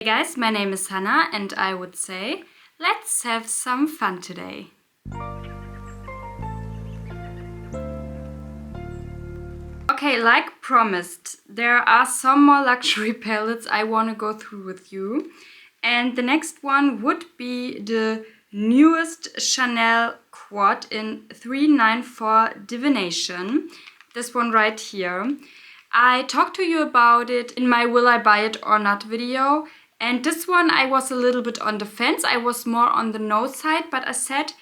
Hey guys, my name is Hannah and I would say, let's have some fun today. Okay, like promised, there are some more luxury palettes I want to go through with you. And the next one would be the newest Chanel Quad in 394 Divination. This one right here. I talked to you about it in my Will I Buy It or Not video. And this one I was a little bit on the fence. I was more on the no side, but I said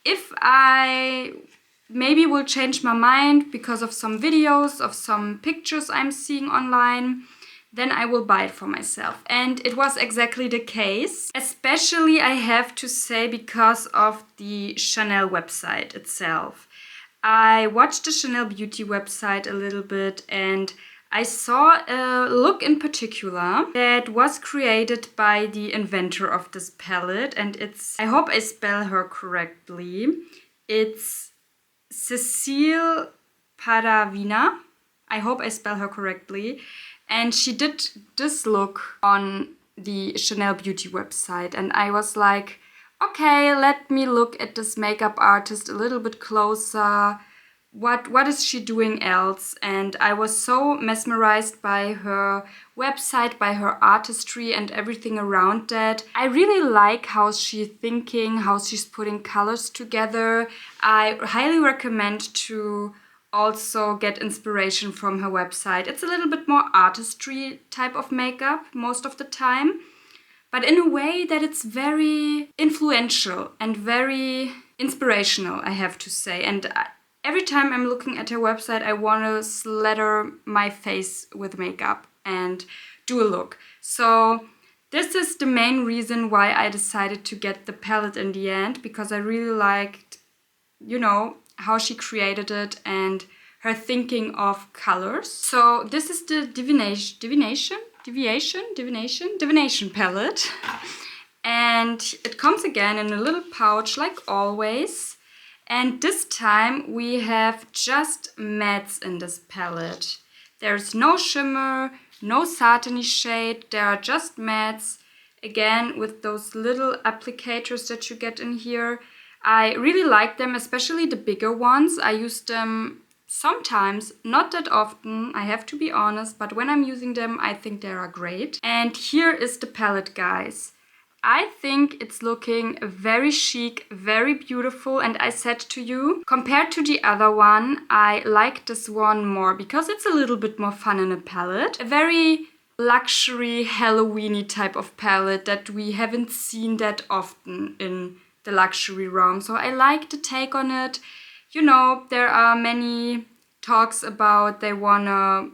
if I maybe will change my mind because of some videos, of some pictures I'm seeing online, then I will buy it for myself. And it was exactly the case. Especially I have to say because of the Chanel website itself. I watched the Chanel Beauty website a little bit and I saw a look in particular that was created by the inventor of this palette, and I hope I spell her correctly. It's Cecile Paravina. I hope I spell her correctly. And she did this look on the Chanel Beauty website, and I was like, okay, let me look at this makeup artist a little bit closer. What is she doing else? And I was so mesmerized by her website, by her artistry and everything around that. I really like how she's thinking, how she's putting colors together. I highly recommend to also get inspiration from her website. It's a little bit more artistry type of makeup most of the time, but in a way that it's very influential and very inspirational, I have to say. And every time I'm looking at her website, I want to slather my face with makeup and do a look. So this is the main reason why I decided to get the palette in the end, because I really liked, how she created it and her thinking of colors. So this is the Divination palette. And it comes again in a little pouch like always. And this time we have just mattes in this palette. There's no shimmer, no satiny shade, there are just mattes. Again, with those little applicators that you get in here. I really like them, especially the bigger ones. I use them sometimes, not that often, I have to be honest, but when I'm using them, I think they are great. And here is the palette, guys. I think it's looking very chic, very beautiful, and I said to you, compared to the other one, I like this one more because it's a little bit more fun in a palette. A very luxury Halloween-y type of palette that we haven't seen that often in the luxury realm. So I like the take on it. There are many talks about they wanna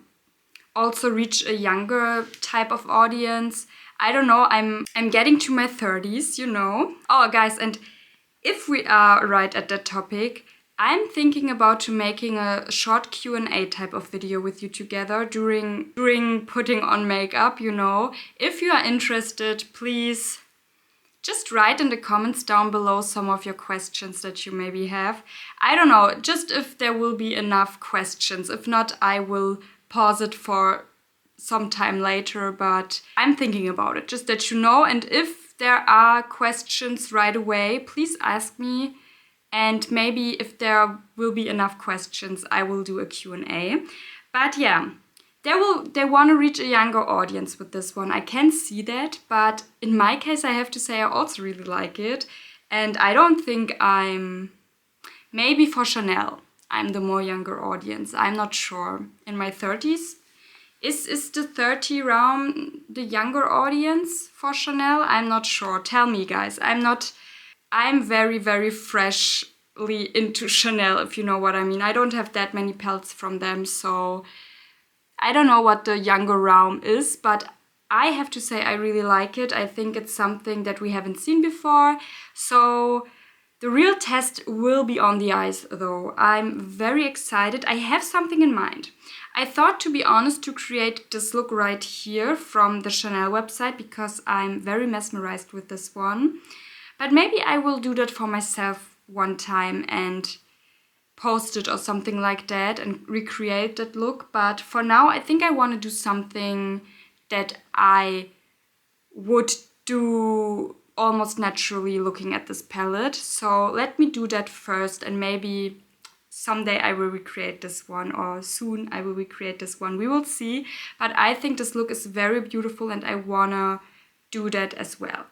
also reach a younger type of audience. I don't know, I'm getting to my 30s, Oh, guys, and if we are right at that topic, I'm thinking about to making a short Q&A type of video with you together during putting on makeup, If you are interested, please just write in the comments down below some of your questions that you maybe have. I don't know, just if there will be enough questions. If not, I will pause it for some time later, but I'm thinking about it, just that you know. And if there are questions right away, please ask me. And maybe if there will be enough questions, I will do a Q&A. But yeah, they want to reach a younger audience with this one. I can see that, but in my case, I have to say I also really like it. And I don't think maybe for Chanel, I'm the more younger audience. I'm not sure. In my 30s, Is the 30 realm the younger audience for Chanel? I'm not sure. Tell me, guys. I'm very, very freshly into Chanel, if you know what I mean. I don't have that many palettes from them, so I don't know what the younger realm is, but I have to say I really like it. I think it's something that we haven't seen before. So the real test will be on the eyes, though. I'm very excited. I have something in mind. I thought, to be honest, to create this look right here from the Chanel website because I'm very mesmerized with this one. But maybe I will do that for myself one time and post it or something like that and recreate that look. But for now, I think I want to do something that I would do almost naturally looking at this palette. So let me do that first, and maybe someday I will recreate this one, or soon I will recreate this one. We will see. But I think this look is very beautiful and I wanna do that as well.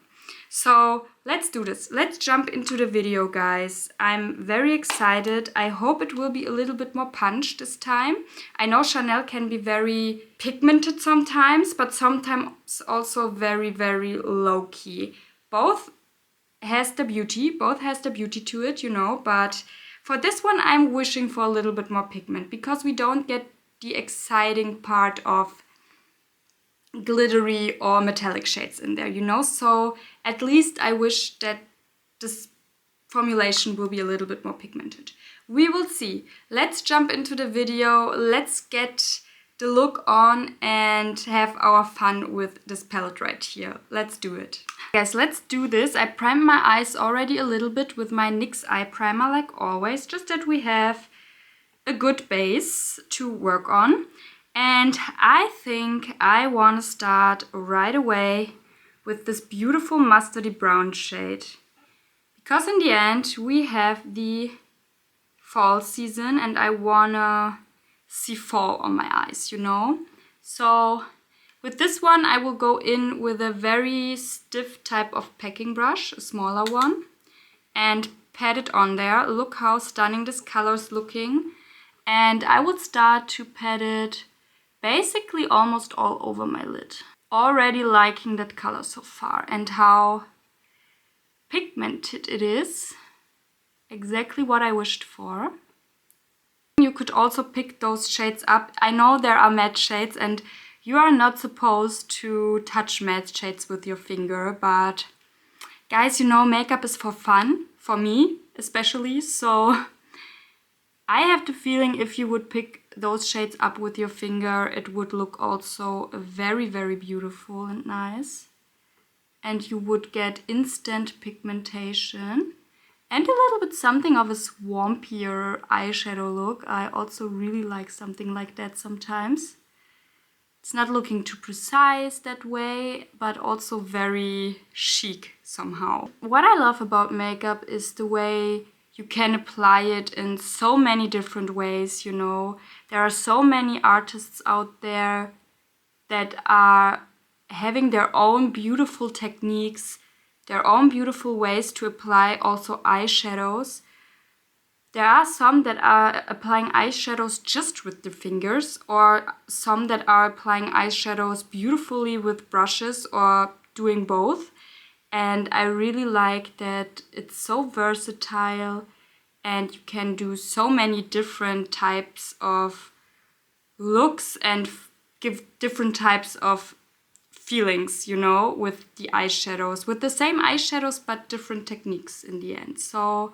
So let's do this. Let's jump into the video, guys. I'm very excited. I hope it will be a little bit more punch this time. I know Chanel can be very pigmented sometimes, but sometimes also very, very low-key. Both has the beauty to it, you know, but for this one I'm wishing for a little bit more pigment because we don't get the exciting part of glittery or metallic shades in there, you know, so at least I wish that this formulation will be a little bit more pigmented. We will see. Let's jump into the video, let's get the look on and have our fun with this palette right here. Let's do it. Guys, let's do this. I primed my eyes already a little bit with my NYX eye primer like always, just that we have a good base to work on. And I think I want to start right away with this beautiful mustardy brown shade. Because in the end we have the fall season and I wanna see fall on my eyes, you know? So with this one I will go in with a very stiff type of packing brush, a smaller one, and pat it on there. Look how stunning this color is looking. And I would start to pat it basically almost all over my lid. Already liking that color so far and how pigmented it is. Exactly what I wished for. You could also pick those shades up. I know there are matte shades and you are not supposed to touch matte shades with your finger, but guys, you know, makeup is for fun, for me especially, so I have the feeling if you would pick those shades up with your finger, it would look also very, very beautiful and nice. And you would get instant pigmentation and a little bit something of a swampier eyeshadow look. I also really like something like that sometimes. It's not looking too precise that way, but also very chic somehow. What I love about makeup is the way you can apply it in so many different ways, you know. There are so many artists out there that are having their own beautiful techniques, their own beautiful ways to apply also eyeshadows. There are some that are applying eyeshadows just with the fingers, or some that are applying eyeshadows beautifully with brushes or doing both. And I really like that it's so versatile and you can do so many different types of looks and give different types of feelings, you know, with the eyeshadows. With the same eyeshadows but different techniques in the end. So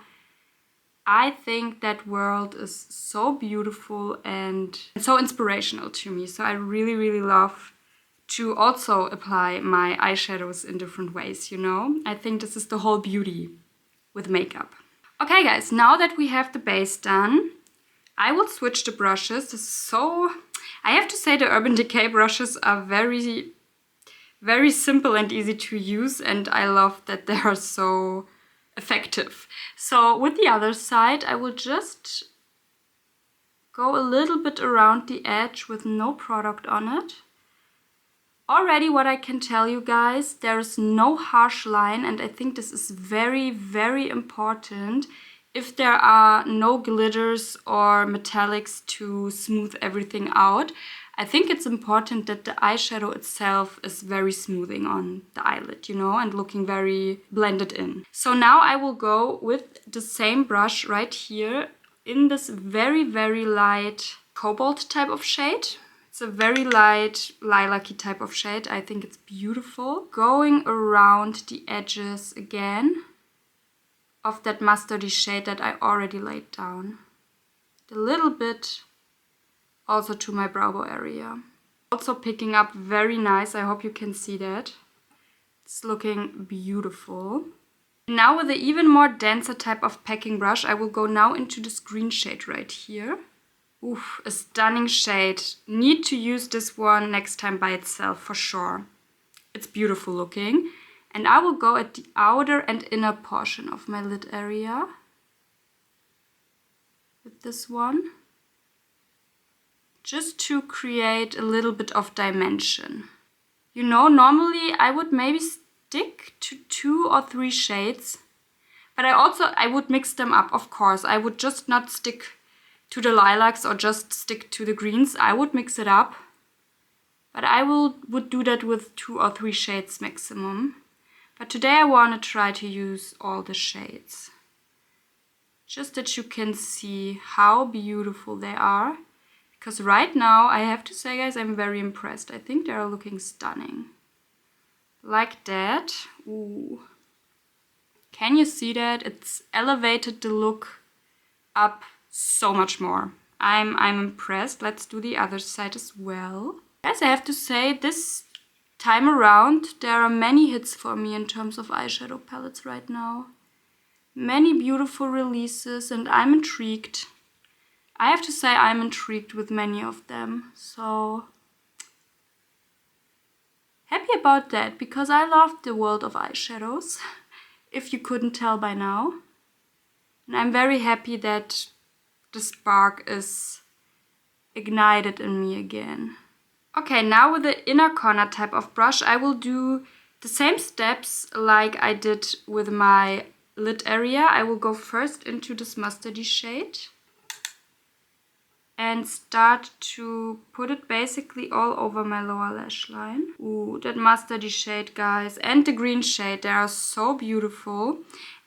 I think that world is so beautiful and so inspirational to me. So I really, really love to also apply my eyeshadows in different ways, you know? I think this is the whole beauty with makeup. Okay guys, now that we have the base done, I will switch the brushes. I have to say the Urban Decay brushes are very, very simple and easy to use, and I love that they are so effective. So with the other side, I will just go a little bit around the edge with no product on it. Already what I can tell you guys, there's no harsh line, and I think this is very, very important. If there are no glitters or metallics to smooth everything out, I think it's important that the eyeshadow itself is very smoothing on the eyelid, you know, and looking very blended in. So now I will go with the same brush right here in this very, very light cobalt type of shade. It's a very light lilac-y type of shade. I think it's beautiful. Going around the edges again of that mustardy shade that I already laid down. A little bit also to my brow bone area. Also picking up very nice. I hope you can see that. It's looking beautiful. Now with an even more denser type of packing brush, I will go now into this green shade right here. Oof, a stunning shade. Need to use this one next time by itself for sure. it's beautiful looking. And I will go at the outer and inner portion of my lid area with this one, just to create a little bit of dimension. You know, normally I would maybe stick to 2 or 3 shades, but I would mix them up, of course. I would just not stick to the lilacs or just stick to the greens. I would mix it up, but I would do that with 2 or 3 shades maximum. But today I want to try to use all the shades, just that you can see how beautiful they are. Because right now, I have to say, guys, I'm very impressed. I think they are looking stunning. Like that. Ooh. Can you see that? It's elevated the look up so much more. I'm impressed. Let's do the other side as well. Guys, I have to say, this time around, there are many hits for me in terms of eyeshadow palettes right now. Many beautiful releases, and I'm intrigued. I have to say I'm intrigued with many of them. So happy about that, because I love the world of eyeshadows, if you couldn't tell by now. And I'm very happy that the spark is ignited in me again. Okay, now with the inner corner type of brush, I will do the same steps like I did with my lid area. I will go first into this mustardy shade and start to put it basically all over my lower lash line. Ooh, that mustardy shade, guys, and the green shade, they are so beautiful.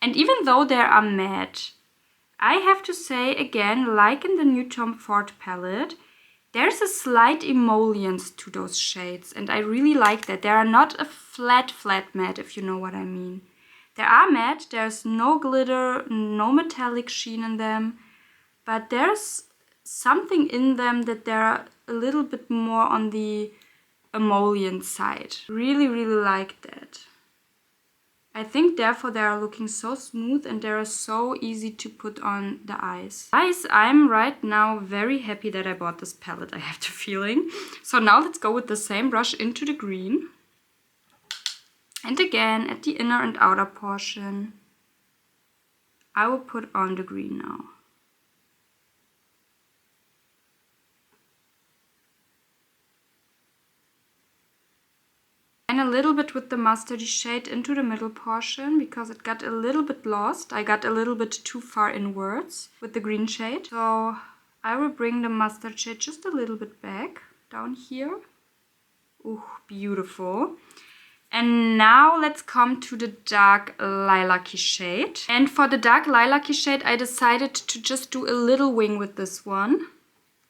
And even though they are matte, I have to say again, like in the new Tom Ford palette, there's a slight emollience to those shades, and I really like that. They are not a flat matte, if you know what I mean. They are matte, there's no glitter, no metallic sheen in them, but there's something in them that they're a little bit more on the emollient side. Really, really like that. I think therefore they are looking so smooth and they are so easy to put on the eyes. Guys, I'm right now very happy that I bought this palette, I have the feeling. So now let's go with the same brush into the green. And again, at the inner and outer portion, I will put on the green now. And a little bit with the mustardy shade into the middle portion, because it got a little bit lost. I got a little bit too far inwards with the green shade. So I will bring the mustard shade just a little bit back down here. Ooh, beautiful. And now let's come to the dark lilac-y shade. And for the dark lilac-y shade, I decided to just do a little wing with this one.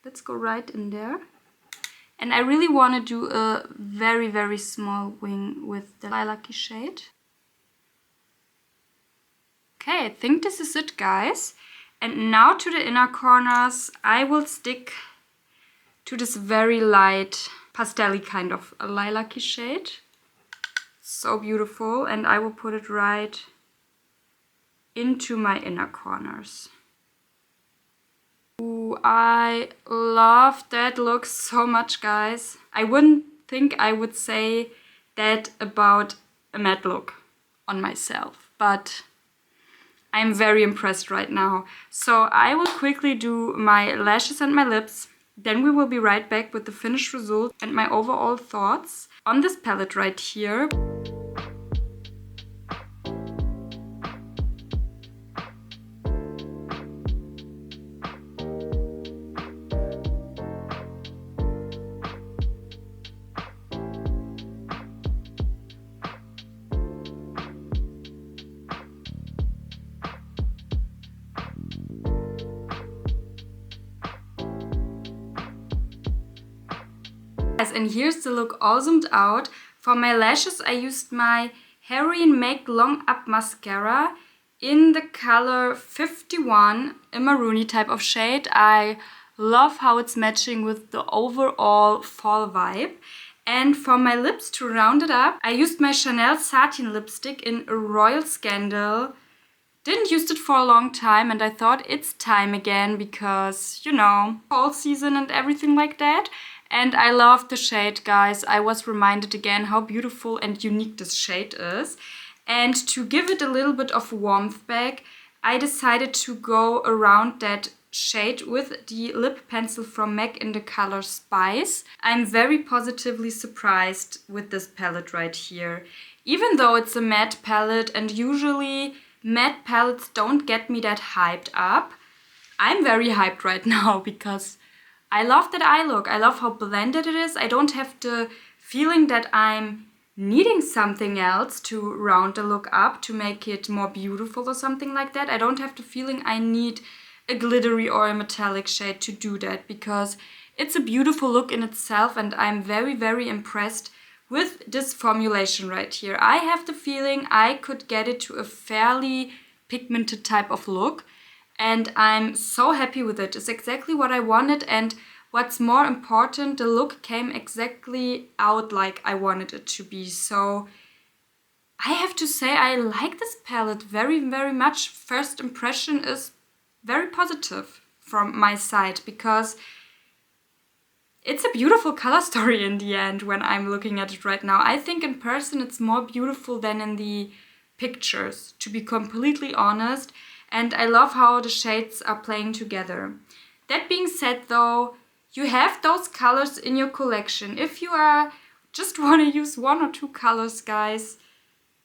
Let's go right in there. And I really want to do a very, very small wing with the lilac-y shade. Okay, I think this is it, guys. And now to the inner corners, I will stick to this very light pastel-y kind of a lilac-y shade. So beautiful. And I will put it right into my inner corners. Ooh, I love that look so much, guys. I wouldn't think I would say that about a matte look on myself, but I'm very impressed right now. So I will quickly do my lashes and my lips. Then we will be right back with the finished result and my overall thoughts on this palette right here. And here's the look all zoomed out. For my lashes, I used my Heroin Make Long Up Mascara in the color 51, a maroony type of shade. I love how it's matching with the overall fall vibe. And for my lips, to round it up, I used my Chanel Satin lipstick in Royal Scandal. Didn't use it for a long time, and I thought it's time again because, you know, fall season and everything like that. And I love the shade, guys. I was reminded again how beautiful and unique this shade is. And to give it a little bit of warmth back, I decided to go around that shade with the lip pencil from MAC in the color Spice. I'm very positively surprised with this palette right here. Even though it's a matte palette and usually matte palettes don't get me that hyped up, I'm very hyped right now because I love that eye look. I love how blended it is. I don't have the feeling that I'm needing something else to round the look up to make it more beautiful or something like that. I don't have the feeling I need a glittery or a metallic shade to do that because it's a beautiful look in itself and I'm very, very impressed with this formulation right here. I have the feeling I could get it to a fairly pigmented type of look and I'm so happy with it. It's exactly what I wanted, and what's more important, the look came exactly out like I wanted it to be. So I have to say I like this palette very, very much. First impression is very positive from my side because it's a beautiful color story in the end when I'm looking at it right now. I think in person it's more beautiful than in the pictures, to be completely honest. And I love how the shades are playing together. That being said though, you have those colors in your collection. If you just want to use 1 or 2 colors, guys,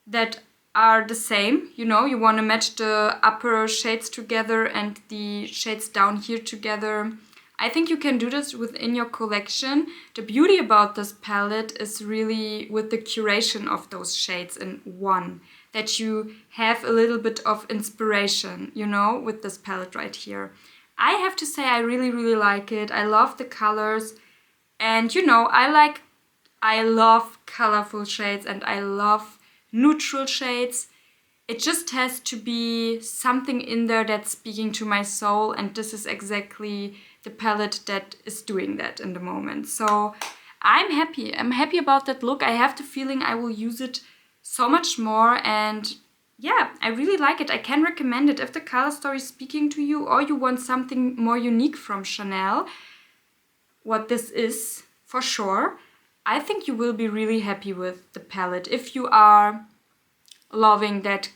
that are the same, you know, you want to match the upper shades together and the shades down here together, I think you can do this within your collection. The beauty about this palette is really with the curation of those shades in one, that you have a little bit of inspiration, you know, with this palette right here. I have to say I really, really like it. I love the colors and, you know, I love colorful shades and I love neutral shades. It just has to be something in there that's speaking to my soul, and this is exactly the palette that is doing that in the moment. So I'm happy. I'm happy about that look. I have the feeling I will use it so much more, and yeah, I really like it. I can recommend it if the color story is speaking to you or you want something more unique from Chanel, what this is for sure. I think you will be really happy with the palette if you are loving that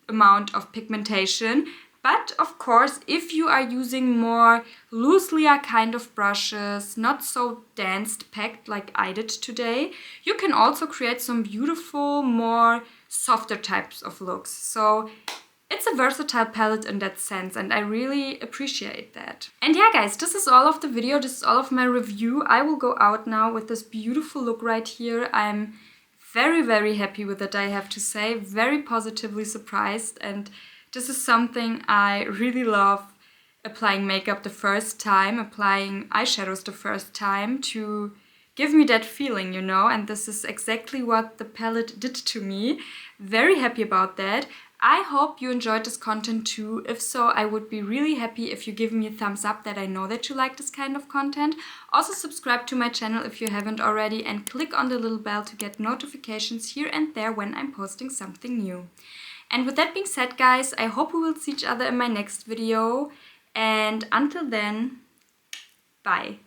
amount of pigmentation. But of course, if you are using more loosely kind of brushes, not so dense packed like I did today, you can also create some beautiful, more softer types of looks. So it's a versatile palette in that sense, and I really appreciate that. And yeah, guys, this is all of the video. This is all of my review. I will go out now with this beautiful look right here. I'm very, very happy with it, I have to say. Very positively surprised, and this is something I really love, applying makeup the first time, applying eyeshadows the first time, to give me that feeling, you know, and this is exactly what the palette did to me. Very happy about that. I hope you enjoyed this content too. If so, I would be really happy if you give me a thumbs up, that I know that you like this kind of content. Also subscribe to my channel if you haven't already and click on the little bell to get notifications here and there when I'm posting something new. And with that being said, guys, I hope we will see each other in my next video. And until then, bye.